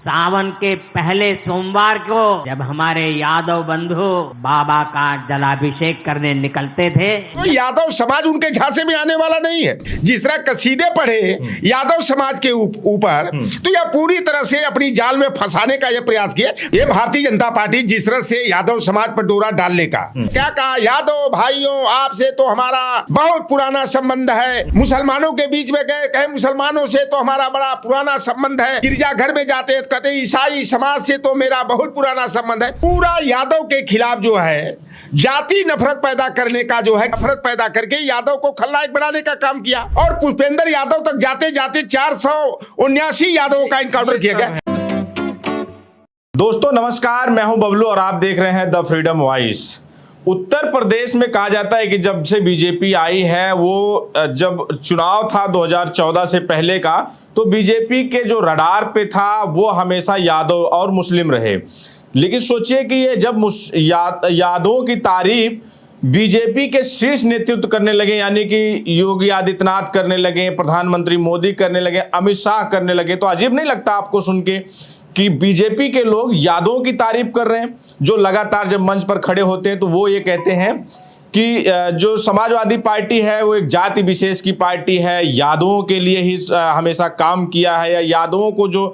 सावन के पहले सोमवार को जब हमारे यादव बंधु बाबा का जलाभिषेक करने निकलते थे तो यादव समाज उनके झांसे में आने वाला नहीं है। जिस तरह कसीदे पढ़े यादव समाज के ऊपर तो यह पूरी तरह से अपनी जाल में फंसाने का यह प्रयास किया। ये भारतीय जनता पार्टी जिस तरह से यादव समाज पर डोरा डालने का क्या कहा, यादव भाइयों आपसे तो हमारा बहुत पुराना संबंध है, मुसलमानों के बीच में गए कहे मुसलमानों से तो हमारा बड़ा पुराना संबंध है, गिरजाघर में जाते कहते ईसाई समाज से तो मेरा बहुत पुराना संबंध है। पूरा यादव के खिलाफ जो है जाति नफरत पैदा करने का जो है नफरत पैदा करके यादव को खलनायक बनाने का काम किया और पुष्पेंद्र यादव तक जाते जाते 479 यादवों का इनकाउंटर किया गया। दोस्तों नमस्कार, मैं हूं बबलू और आप देख रहे हैं the freedom voice. Uttar Pradesh में कहा जाता है कि जब से बीजेपी आई है, वो जब चुनाव था 2014 से पहले का, तो बीजेपी के जो रडार पे था वो हमेशा यादव और मुस्लिम रहे। लेकिन सोचिए कि ये जब यादवों की तारीफ बीजेपी के शीर्ष नेतृत्व करने लगे, यानी कि योगी आदित्यनाथ करने लगे, प्रधानमंत्री मोदी करने लगे, अमित शाह करने लगे, तो अजीब नहीं लगता आपको सुन के कि बीजेपी के लोग यादवों की तारीफ कर रहे हैं। जो लगातार जब मंच पर खड़े होते हैं तो वो ये कहते हैं कि जो समाजवादी पार्टी है वो एक जाति विशेष की पार्टी है, यादवों के लिए ही हमेशा काम किया है, या यादवों को जो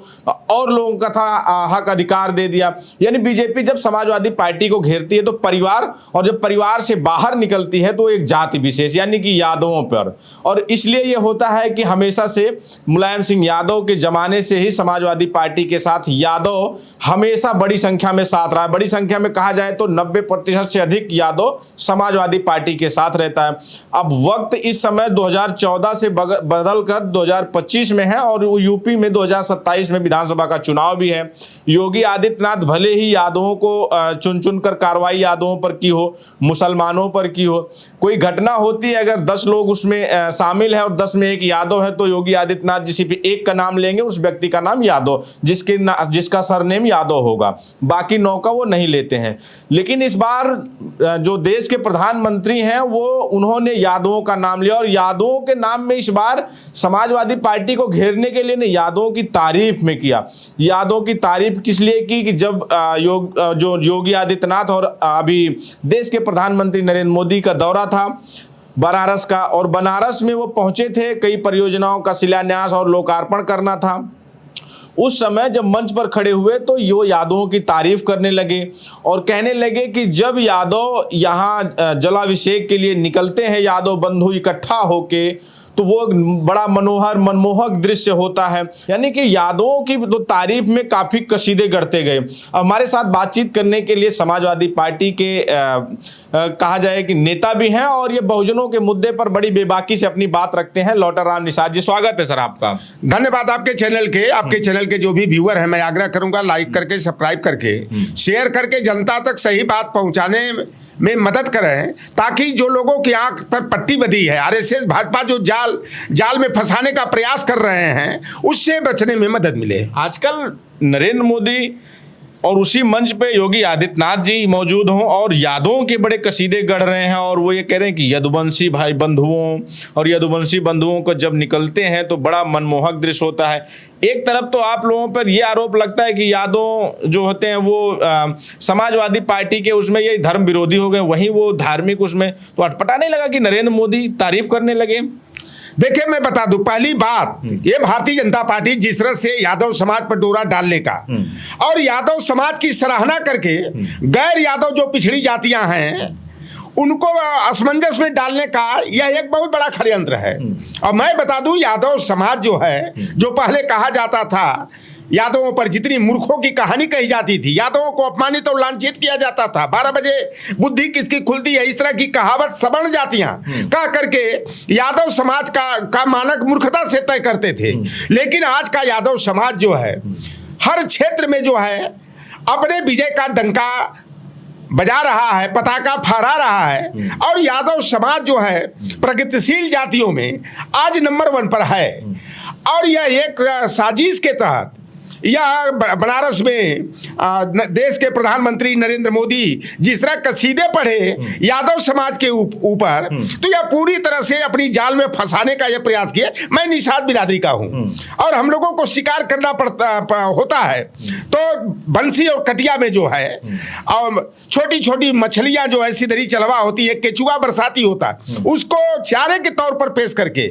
और लोगों का था हक अधिकार दे दिया। यानी बीजेपी जब समाजवादी पार्टी को घेरती है तो परिवार, और जब परिवार से बाहर निकलती है तो एक जाति विशेष यानी कि यादवों पर। और इसलिए ये होता है कि हमेशा से मुलायम सिंह यादव के जमाने से ही समाजवादी पार्टी के साथ यादव हमेशा बड़ी संख्या में साथ रहा। बड़ी संख्या में कहा जाए तो 90% से अधिक यादव समाजवादी पार्टी के साथ रहता है। अब वक्त इस समय 2014 से बदलकर 2025 में है और यूपी में 2027 में विधानसभा का चुनाव भी है। योगी आदित्यनाथ भले ही यादवों को चुन चुन कर कार्रवाई यादवों पर की हो, मुसलमानों पर की हो, कोई घटना होती है अगर 10 लोग उसमें शामिल है और 10 में एक यादव है तो योगी आदित्यनाथ जिसी भी एक का नाम लेंगे उस व्यक्ति का नाम यादव, जिसका सरनेम यादव होगा, बाकी 9 का वो नहीं लेते हैं। लेकिन इस बार जो देश के प्रधानमंत्री हैं वो उन्होंने यादवों का नाम लिया और यादवों के नाम में इस बार समाजवादी पार्टी को घेरने के लिए ने यादवों की तारीफ में किया। यादवों की तारीफ किस लिए की कि जब जो योगी आदित्यनाथ और अभी देश के प्रधानमंत्री नरेंद्र मोदी का दौरा था बनारस का, और बनारस में वो पहुंचे थे, कई परियोजनाओं का शिलान्यास और लोकार्पण करना था। उस समय जब मंच पर खड़े हुए तो यो यादवों की तारीफ करने लगे और कहने लगे कि जब यादव यहाँ जलाभिषेक के लिए निकलते हैं, यादव बंधु इकट्ठा होके, तो वो बड़ा मनमोहक दृश्य होता है। यानी कि यादवों की तो तारीफ में काफ़ी कसीदे गढ़ते गए। हमारे साथ बातचीत करने के लिए समाजवादी पार्टी के कहा जाए कि नेता भी हैं और ये बहुजनों के मुद्दे पर बड़ी बेबाकी से अपनी बात रखते हैं, लौटर राम निषाद जी। स्वागत है सर आपका। धन्यवाद आपके चैनल के जो भी व्यूअर हैं, मैं आग्रह करूंगा लाइक करके, सब्सक्राइब करके, शेयर करके जनता तक सही बात पहुंचाने में मदद करें, ताकि जो लोगों की आंख पर पट्टी बंधी है, आरएसएस भाजपा जो जाल में फंसाने का प्रयास कर रहे हैं, उससे बचने में मदद मिले। आजकल नरेंद्र मोदी और उसी मंच पे योगी आदित्यनाथ जी मौजूद हों और यादवों के बड़े कसीदे गढ़ रहे हैं और वो ये कह रहे हैं कि यदुवंशी भाई बंधुओं और यदुवंशी बंधुओं को जब निकलते हैं तो बड़ा मनमोहक दृश्य होता है। एक तरफ तो आप लोगों पर यह आरोप लगता है कि यादव जो होते हैं वो समाजवादी पार्टी के उसमें ये धर्म विरोधी हो गए, वहीं वो धार्मिक उसमें, तो अटपटा नहीं लगा कि नरेंद्र मोदी तारीफ करने लगे? देखिए मैं बता दूं, पहली बात ये भारतीय जनता पार्टी जिस तरह से यादव समाज पर डोरा डालने का और यादव समाज की सराहना करके गैर यादव जो पिछड़ी जातियां हैं उनको असमंजस में डालने का यह एक बहुत बड़ा षड्यंत्र है। और मैं बता दूं, यादव समाज जो है, जो पहले कहा जाता था यादवों पर जितनी मूर्खों की कहानी कही जाती थी, यादवों को अपमानित और लांछित किया जाता था, 12 बजे बुद्धि किसकी खुलती है, इस तरह की कहावत सवर्ण जातियां कह करके यादव समाज का मानक मूर्खता से तय करते थे। लेकिन आज का यादव समाज जो है हर क्षेत्र में जो है अपने विजय का डंका बजा रहा है, पताका फहरा रहा है और यादव समाज जो है प्रगतिशील जातियों में आज नंबर 1 पर है। और यह एक साजिश के तहत यह बनारस में देश के प्रधानमंत्री नरेंद्र मोदी जिस तरह कसीदे पढ़े यादव समाज के ऊपर, तो यह पूरी तरह से अपनी जाल में फंसाने का यह प्रयास किया। मैं निषाद बिरादरी का हूं और हम लोगों को शिकार करना होता है, तो बंसी और कटिया में जो है और छोटी छोटी मछलियां जो है सिधरी चलवा होती है, केचुआ बरसाती होता है, उसको चारे के तौर पर पेश करके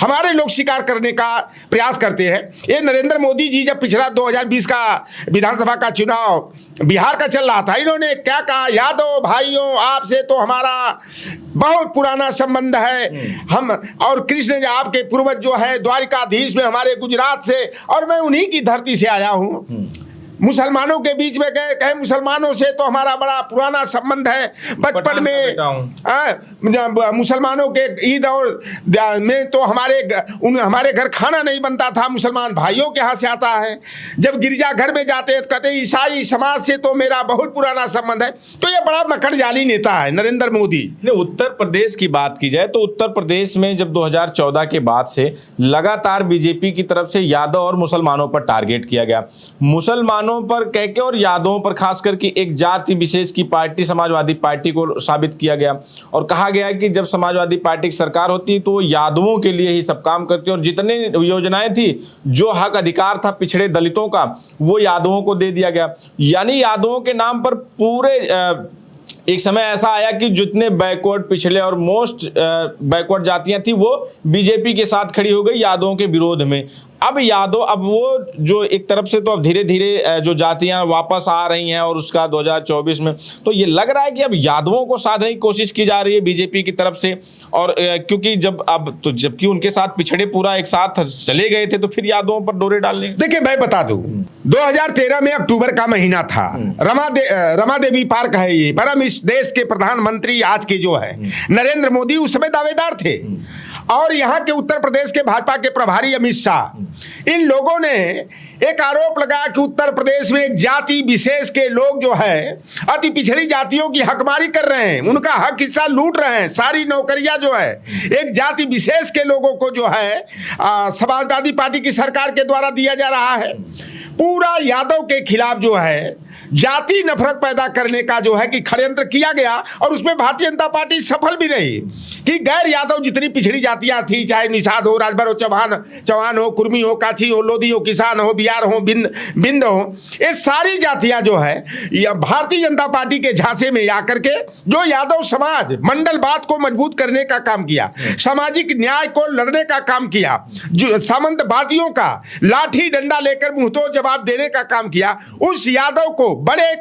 हमारे लोग शिकार करने का प्रयास करते हैं। ये नरेंद्र मोदी जी जब पिछला 2020 का विधानसभा का चुनाव बिहार का चल रहा था, इन्होंने क्या कहा, यादव भाइयों आपसे तो हमारा बहुत पुराना संबंध है, हम और कृष्ण जी आपके पूर्वज जो है द्वारिकाधीश में हमारे गुजरात से, और मैं उन्हीं की धरती से आया हूं। मुसलमानों के बीच में गए, कहे मुसलमानों से तो हमारा बड़ा पुराना संबंध है, बचपन में मुसलमानों के ईद और में तो हमारे घर खाना नहीं बनता था, मुसलमान भाइयों के यहाँ से आता है। जब गिरजा घर में जाते हैं तो कहते हैं ईसाई समाज से तो मेरा बहुत पुराना संबंध है। तो ये बड़ा मकड़जाली नेता है नरेंद्र मोदी। उत्तर प्रदेश की बात की जाए तो उत्तर प्रदेश में जब 2014 के बाद से लगातार बीजेपी की तरफ से यादव और मुसलमानों पर टारगेट किया गया, मुसलमानों पर कह के और यादवों पर खास करके एक जाति विशेष की पार्टी समाजवादी पार्टी को साबित किया गया और कहा गया कि जब समाजवादी पार्टी की सरकार होती तो यादवों के लिए ही सब काम करती और जितने योजनाएं थी, जो हक अधिकार था पिछड़े दलितों का, वो यादवों को दे दिया गया। यानी यादवों के नाम पर पूरे एक समय ऐसा आया कि जितने बैकवर्ड पिछले और मोस्ट बैकवर्ड जातियां थी वो बीजेपी के साथ खड़ी हो गई यादवों के विरोध में। अब यादव, अब वो जो एक तरफ से तो अब धीरे धीरे जो जातियां वापस आ रही हैं और उसका 2024 में तो ये लग रहा है कि अब यादवों को साधने की कोशिश की जा रही है बीजेपी की तरफ से। और क्योंकि जबकि उनके साथ पिछड़े पूरा एक साथ चले गए थे तो फिर यादवों पर डोरे डालने। देखिए मैं बता दूं, 2013 में अक्टूबर का महीना था, रमा देवी पार्क है ये, परम इस देश के प्रधानमंत्री आज के जो है नरेंद्र मोदी उस समय दावेदार थे, और यहाँ के उत्तर प्रदेश के भाजपा के प्रभारी अमित शाह, इन लोगों ने एक आरोप लगाया कि उत्तर प्रदेश में एक जाति विशेष के लोग जो है अति पिछड़ी जातियों की हकमारी कर रहे हैं, उनका हक हिस्सा लूट रहे हैं, सारी नौकरियां जो है एक जाति विशेष के लोगों को जो है समाजवादी पार्टी की सरकार के द्वारा दिया जा रहा है। पूरा यादव के खिलाफ जो है जाति नफरत पैदा करने का जो है कि षड्यंत्र किया गया, और उसमें भारतीय जनता पार्टी सफल भी रही कि गैर यादव जितनी पिछड़ी जातियां थी, चाहे निषाद हो, राजभर हो, चौहान हो, कुर्मी हो, काछी हो, लोधी हो, किसान हो, बिहार हो, बिंद हो, ये सारी जातियां जो है भारतीय जनता पार्टी के झांसे में आकर के जो यादव समाज मंडलवाद को मजबूत करने का काम किया, सामाजिक न्याय को लड़ने का काम किया, जो सामंतवादियों का लाठी डंडा लेकर मुंहतोड़ जवाब देने का काम किया, उस यादव को बड़े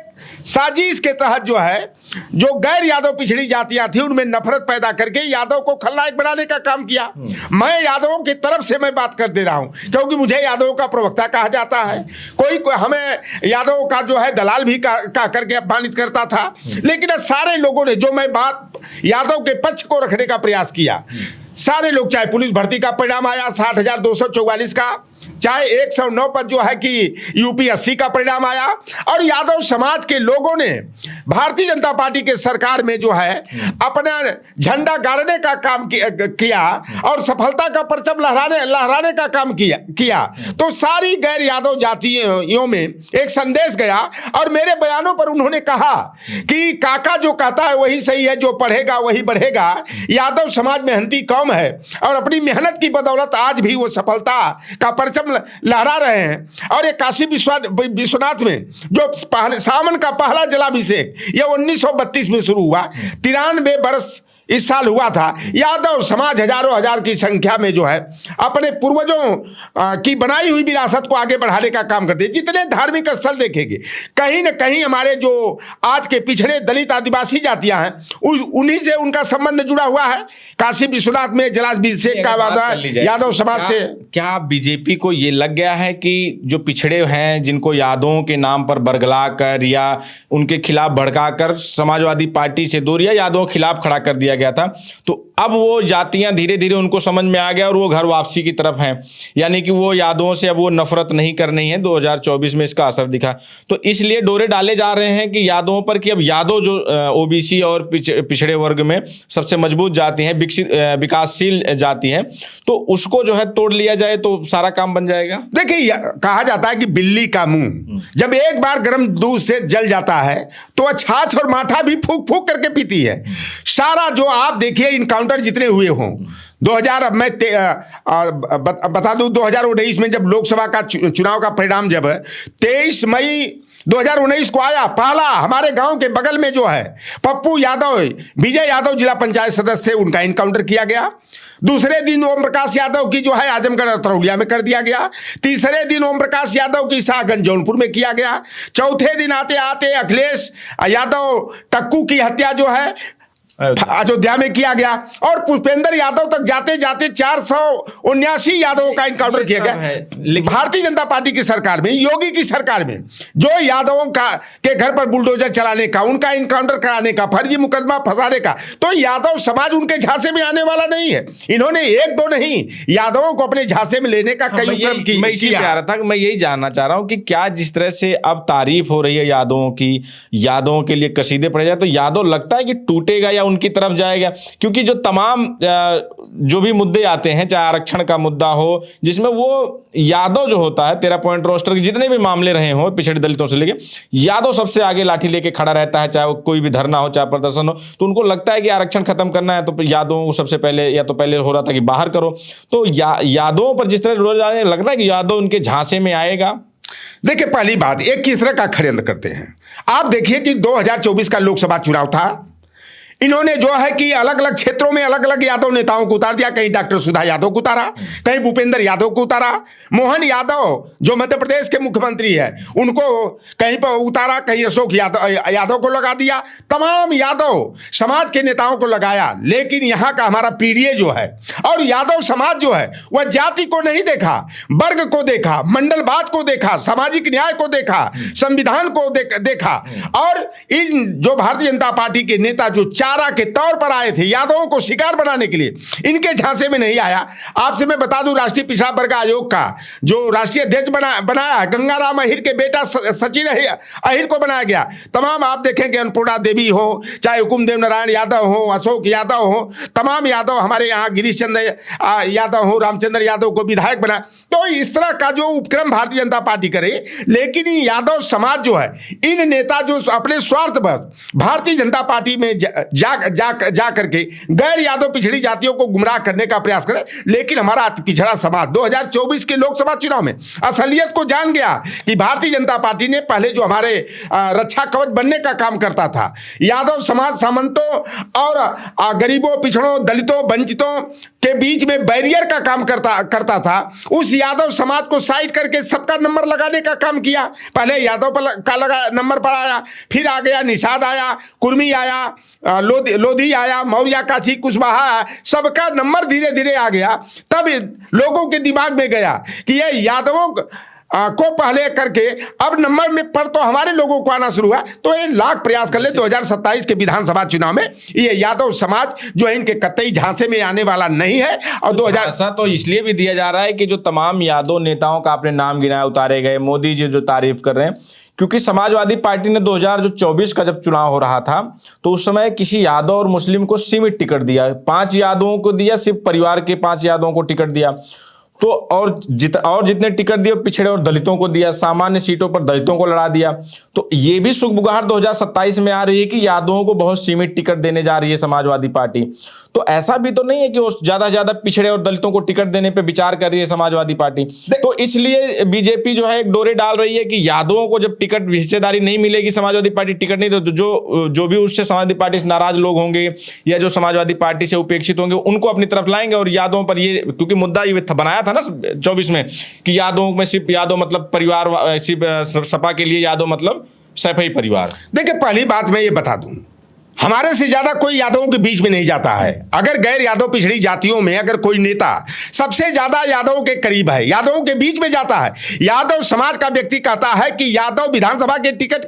साजिश के तहत जो है जो गैर यादव पिछड़ी जातियां थी उनमें नफरत पैदा करके यादव को खलनायक बनाने का काम किया। मैं यादवों की तरफ से मैं बात कर दे रहा हूं क्योंकि मुझे यादवों का प्रवक्ता कहा जाता है, कोई हमें यादवों का जो है दलाल भी का करके अपमानित करता था, लेकिन सारे लोगों ने जो मैं बात यादव के पक्ष को रखने का प्रयास किया, सारे लोग, चाहे पुलिस भर्ती का परिणाम आया 60,244 का, चाहे 109 पर जो है कि यूपीएससी का परिणाम आया, और यादव समाज के लोगों ने भारतीय जनता पार्टी के सरकार में जो है अपना झंडा गाड़ने का काम किया और सफलता का परचम लहराने का काम किया। तो सारी गैर यादव जातियों में एक संदेश गया, और मेरे बयानों पर उन्होंने कहा कि काका जो कहता है वही सही है, जो पढ़ेगा वही बढ़ेगा। यादव समाज मेहनती कौम है और अपनी मेहनत की बदौलत आज भी वो सफलता का परचम लहरा रहे हैं। और ये काशी विश्वनाथ में जो सावन का पहला जलाभिषेक ये 1932 में शुरू हुआ, 93 वर्ष इस साल हुआ था। यादव समाज हजारों हजार की संख्या में जो है अपने पूर्वजों की बनाई हुई विरासत को आगे बढ़ाने का काम करते हैं। जितने धार्मिक स्थल देखेंगे कहीं न कहीं हमारे जो आज के पिछड़े दलित आदिवासी जातियां हैं उन्हीं से उनका संबंध जुड़ा हुआ है। काशी विश्वनाथ में जलाभिषेक का वादा यादव समाज से। क्या बीजेपी को ये लग गया है कि जो पिछड़े हैं जिनको यादवों के नाम पर बरगला कर या उनके खिलाफ भड़का कर समाजवादी पार्टी से दूर या यादवों के खिलाफ खड़ा कर दिया गया था। तो अब वो जातियां धीरे धीरे उनको समझ में आ गया और वो घर वापसी की तरफ हैं, यानी कि वो यादवों से अब वो नफरत नहीं करनी है। 2024 में इसका असर दिखा। तो इसलिए डोरे डाले जा रहे हैं कि यादवों पर, कि अब यादव जो ओबीसी और पिछड़े वर्ग में सबसे मजबूत जाति है, विकासशील जाति है, तो उसको जो है तोड़ लिया जाए तो सारा काम बन जाएगा। देखिए, कहा जाता है कि बिल्ली का मुंह जब एक बार गर्म दूध से जल जाता है तो छाछ और माठा भी फूक फूक करके पीती है। सारा जो आप देखिए इनकाउंटर जितने हुए हों, 2000 अब मैं बता दूं 2019 में जब लोकसभा का चुनाव का परिणाम जब 23 मई 2019 को आया, पहला हमारे गांव के बगल में जो है पप्पू यादव, विजय यादव जिला पंचायत सदस्य थे, उनका इनकाउंटर किया गया। दूसरे दिन ओम प्रकाश यादव की जो है आजमगढ़ तरौलिया में कर दिया गया। तीसरे दिन ओम प्रकाश यादव की शाहगंज जौनपुर में किया गया। चौथे दिन आते आते अखिलेश यादव टक्कू की हत्या जो है अयोध्या में किया गया। और पुष्पेंद्र यादव तक जाते जाते 479 यादवों का इनकाउंटर किया गया। भारतीय जनता पार्टी की सरकार में, योगी की सरकार में, जो यादवों का के घर पर बुलडोजर चलाने का, उनका इनकाउंटर कराने का, फर्जी मुकदमा फंसाने का, तो यादव समाज उनके झांसे में आने वाला नहीं है। इन्होंने एक दो नहीं, यादवों को अपने झांसे में लेने का कई उपक्रम किया। मैं इसी कह रहा था कि मैं यही जानना चाह रहा हूं कि क्या जिस तरह से अब तारीफ हो रही है यादवों की, यादवों के लिए कसीदे पड़े जाए, तो यादव लगता है कि टूटेगा या उनकी तरफ जाएगा? क्योंकि जो तमाम जो भी मुद्दे आते हैं, चाहे आरक्षण का मुद्दा हो, जिसमें वो यादव जो होता है 13 पॉइंट रोस्टर के जितने भी मामले रहे हो पिछड़े दलितों से लेके, यादव सबसे आगे लाठी लेके खड़ा रहता है। चाहे वो कोई भी धरना हो, चाहे प्रदर्शन हो, तो उनको लगता है कि आरक्षण खत्म करना है तो यादवों को सबसे पहले, या तो पहले हो रहा था कि बाहर करो। तो यादवों पर जिस तरह रोज लगता है कि यादव उनके झांसे में आएगा। देखिए, पहली बात, एक किस तरह का षड्यंत्र करते हैं। आप देखिए कि 2024 का लोकसभा चुनाव था, इन्होंने जो है कि अलग अलग क्षेत्रों में अलग अलग यादव नेताओं को उतार दिया। कहीं डॉक्टर सुधा यादव को उतारा, कहीं भूपेंद्र यादव को उतारा, मोहन यादव जो मध्य प्रदेश के मुख्यमंत्री है उनको कहीं पर उतारा, कहीं अशोक यादव को लगा दिया, तमाम यादव समाज के नेताओं को लगाया। लेकिन यहाँ का हमारा पीडीए जो है और यादव समाज जो है वह जाति को नहीं देखा, वर्ग को देखा, मंडलवाद को देखा, सामाजिक न्याय को देखा, संविधान को देखा। और इन जो भारतीय जनता पार्टी के नेता जो चारा के तौर पर आए थे यादवों को शिकार बनाने के लिए, इनके झांसे में नहीं आया। आपसे मैं बता दूं, राष्ट्रीय पिछड़ा वर्ग आयोग का जो राष्ट्रीय अध्यक्ष बनाया, गंगाराम अहिर के बेटा सचिन अहिर को बनाया गया। तमाम आप देखेंगे, अन्नपूर्णा देवी हो, चाहे हुकुमदेव नारायण यादव हो, अशोक यादव हो, तमाम यादव हमारे यहाँ गिरीश चंद्र यादव हो, रामचंद्र यादव को विधायक बना। तो इस तरह का जो उपक्रम भारतीय जनता पार्टी करे, लेकिन यादव समाज जो है, इन नेता जो अपने स्वार्थ बस भारतीय जनता पार्टी में जा करके गैर यादव पिछड़ी जातियों को गुमराह करने का प्रयास करे। लेकिन हमारा पिछड़ा समाज 2024 के लोकसभा चुनाव में असलियत को जान गया कि भारतीय जनता पार्टी ने पहले जो हमारे रक्षा कवच बनने का काम करता था, यादव समाज सामंतों और गरीबों, पिछड़ों, दलितों, वंचितों के बीच में बैरियर का काम करता था, उस यादव समाज को साइड करके सबका नंबर लगाने का काम किया। पहले यादव का नंबर पर आया, फिर आ गया निषाद आया, कुर्मी आया, लोधी आया, मौर्य, काछी, कुशवाहा आया, सबका नंबर धीरे धीरे आ गया। तब लोगों के दिमाग में गया कि ये यादवों को पहले करके अब नंबर में पर तो हमारे लोगों को आना शुरू हुआ। तो ये लाख प्रयास कर ले, 2027 के विधानसभा चुनाव में ये यादव समाज जो है इनके कतई झांसे में आने वाला नहीं है। और 2000 ऐसा तो इसलिए भी दिया जा रहा है कि जो तमाम यादव नेताओं का आपने नाम गिनाया, उतारे गए, मोदी जी जो तारीफ कर रहे हैं, क्योंकि समाजवादी पार्टी ने 2024 का जब चुनाव हो रहा था तो उस समय किसी यादव और मुस्लिम को सीमित टिकट दिया, 5 यादवों को दिया, सिर्फ परिवार के 5 यादवों को टिकट दिया। तो और जितने टिकट दिए पिछड़े और दलितों को दिया, सामान्य सीटों पर दलितों को लड़ा दिया। तो ये भी सुगबुगाहट 2027 में आ रही है कि यादवों को बहुत सीमित टिकट देने जा रही है समाजवादी पार्टी। तो ऐसा भी तो नहीं है कि वो ज्यादा से ज्यादा पिछड़े और दलितों को टिकट देने पे विचार कर रही है समाजवादी पार्टी। तो इसलिए बीजेपी जो है एक डोरे डाल रही है कि यादवों को जब टिकट हिस्सेदारी नहीं मिलेगी, समाजवादी पार्टी टिकट नहीं, तो जो भी उससे समाजवादी पार्टी से नाराज लोग होंगे या जो समाजवादी पार्टी से उपेक्षित होंगे उनको अपनी तरफ लाएंगे। और यादवों पर ये, क्योंकि मुद्दा ये बनाया था ना 24 में कि यादवों में सिर्फ यादव मतलब परिवार, सिर्फ सपा के लिए यादव मतलब सैफई परिवार। देखिए, पहली बात मैं ये बता दूं, हमारे से ज्यादा कोई यादवों के बीच में नहीं जाता है। अगर गैर यादव पिछड़ी जातियों में अगर कोई नेता सबसे ज्यादा यादवों के करीब है, यादवों के बीच में जाता है, यादव समाज का व्यक्ति कहता है कि यादव विधानसभा के टिकट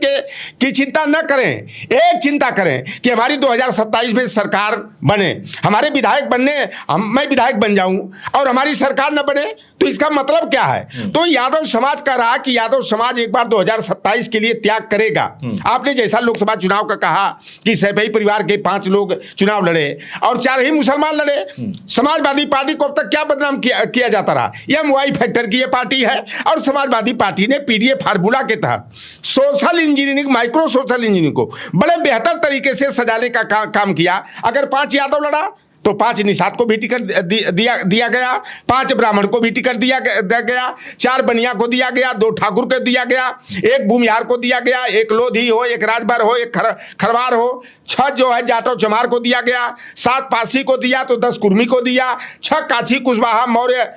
की चिंता न करें, एक चिंता करें कि हमारी 2027 में सरकार बने, हमारे विधायक बनने, मैं विधायक बन जाऊं और हमारी सरकार न बने, तो इसका मतलब क्या है? तो यादव समाज कह रहा कि यादव समाज एक बार 2027 के लिए त्याग करेगा। आपने जैसा लोकसभा चुनाव का कहा कि सैफई परिवार के 5 लोग चुनाव लड़े और 4 ही मुसलमान लड़े, समाजवादी पार्टी को अब तक क्या बदनाम किया जाता रहा? MY फैक्टर की ये पार्टी है और समाजवादी पार्टी ने PDA फार्मूला के तहत social engineering, micro social engineering को बड़े बेहतर तरीके से सजाने का काम किया। अगर 5 यादव लड़ा तो 5 निषाद को भी टिकट दिया गया, 5 ब्राह्मण को भी टिकट दिया गया, 4 बनिया को दिया गया, 2 ठाकुर को दिया गया, 1 भूमिहार को दिया गया, 1 लोधी हो, 1 राजभर हो, 1 खरवार हो, 6 जो है जाटव चमार को दिया गया, 7 पासी को दिया तो 10 कुर्मी को दिया, 6 काछी कुशवाहा मौर्य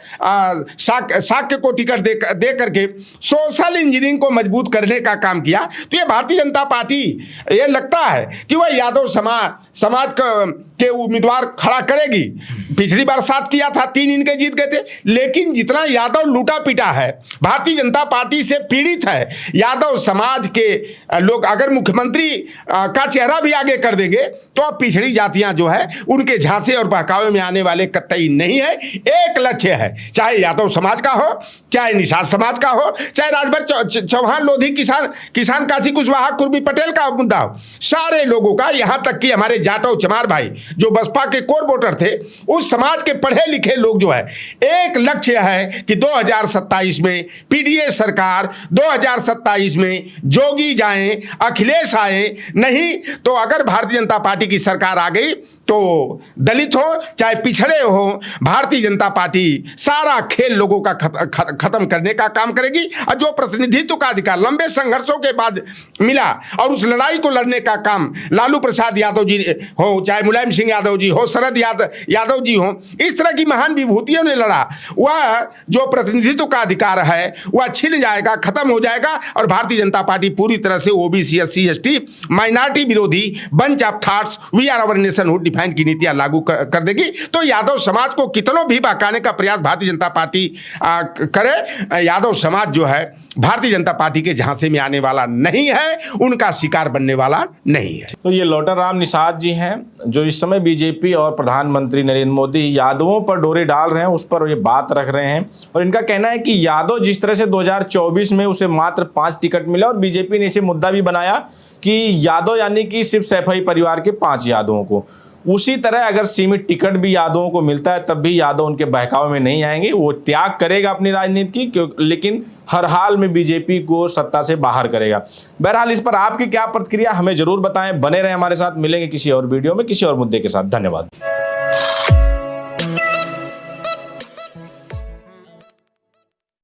शाक्य को टिकट दे करके सोशल इंजीनियरिंग को मजबूत करने का काम किया। तो ये भारतीय जनता पार्टी ये लगता है कि वह यादव समाज के उम्मीदवार खड़ा करेगी। पिछली बार 7 किया था, 3 इनके जीत गए थे, लेकिन जितना यादव लूटा पीटा है, भारतीय जनता पार्टी से पीड़ित है यादव समाज के लोग, अगर मुख्यमंत्री का चेहरा भी आगे कर देंगे तो अब पिछड़ी जातियां जो है उनके झांसे और बहकावे में आने वाले कतई नहीं है। एक लक्ष्य है, चाहे यादव समाज का हो, चाहे निषाद समाज का हो, चाहे राजभर चौहान लोधी किसान काछी कुशवाहा कुर्मी पटेल का मुद्दा हो, सारे लोगों का, यहां तक कि हमारे जाटव चमार भाई जो बसपा के कोर वोटर थे, उस समाज के पढ़े लिखे लोग जो है, एक लक्ष्य है कि 2027 में PDA सरकार, 2027 में जोगी जाएं, अखिलेश आए, नहीं तो अगर भारतीय जनता पार्टी की सरकार आ गई तो दलित हो चाहे पिछड़े हो, भारतीय जनता पार्टी सारा खेल लोगों का खत्म करने का काम करेगी। और जो प्रतिनिधित्व का अधिकार लंबे संघर्षों के बाद मिला और उस लड़ाई को लड़ने का काम लालू प्रसाद यादव जी हो, चाहे मुलायम सिंह यादव जी हो, शरद यादव जी हो, इस तरह की महान विभूतियों ने लड़ा, वह जो प्रतिनिधित्व का अधिकार है वह छिन जाएगा, खत्म हो जाएगा और भारतीय जनता पार्टी पूरी तरह से OBC SC ST माइनॉरिटी विरोधी bunch of thoughts we are our nationhood define की नीतियां लागू कर देगी। तो यादव समाज को कितनों भी बहकाने का प्रयास भारतीय जनता पार्टी करे, यादव समाज जो है भारतीय जनता पार्टी के झांसे में आने वाला नहीं है, उनका शिकार बनने वाला नहीं है। तो ये लोटर राम निषाद जी हैं जो इस समय बीजेपी और प्रधानमंत्री नरेंद्र मोदी यादवों पर डोरे डाल रहे हैं, उस पर ये बात रख रहे हैं। और इनका कहना है कि यादव जिस तरह से 2024 में उसे मात्र 5 टिकट मिला और बीजेपी ने इसे मुद्दा भी बनाया कि यादव यानी कि सिर्फ सैफई परिवार के 5 यादवों को, उसी तरह अगर सीमित टिकट भी यादवों को मिलता है तब भी यादव उनके बहकावे में नहीं आएंगे, वो त्याग करेगा अपनी राजनीति की, लेकिन हर हाल में बीजेपी को सत्ता से बाहर करेगा। बहरहाल इस पर आपकी क्या प्रतिक्रिया हमें जरूर बताएं, बने रहें हमारे साथ, मिलेंगे किसी और वीडियो में किसी और मुद्दे के साथ। धन्यवाद।